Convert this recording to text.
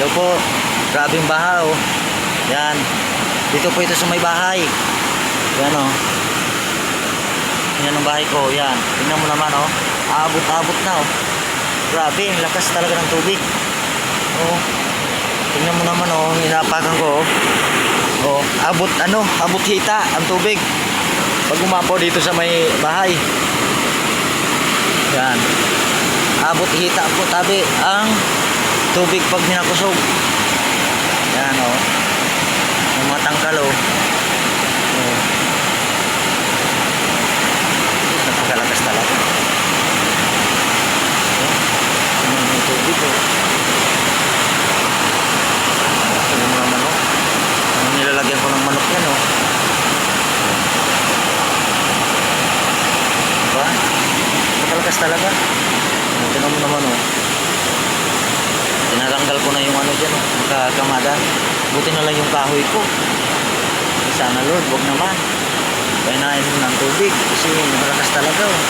Hello po. Grabing baha oh. Yan. Dito po ito sa may bahay. Yan oh. Yan ang bahay ko. Yan. Tingnan mo naman oh. Abot-abot na oh. Grabe, ang lakas talaga ng tubig. Oh. Tingnan mo naman oh, inapakan ko oh. Oh, abot hita ang tubig. Pag umapaw dito sa may bahay. Yan. Abot hita po tabi ang tubig pag minakusog. Yan oh. Yung mga tangkal oh. Oh. Napakalakas talaga. Oh. Yung tubig oh. Tingnan mo naman oh. Nilalagyan ko ng manok yan oh. Diba? Napakalakas talaga. Tingnan mo naman oh. Tinatanggal ko na yung ano dyan oh, kamada. Buti na lang yung kahoy ko. Sana Lord, wag naman. Kainain mo ng tubig kasi malakas talaga oh.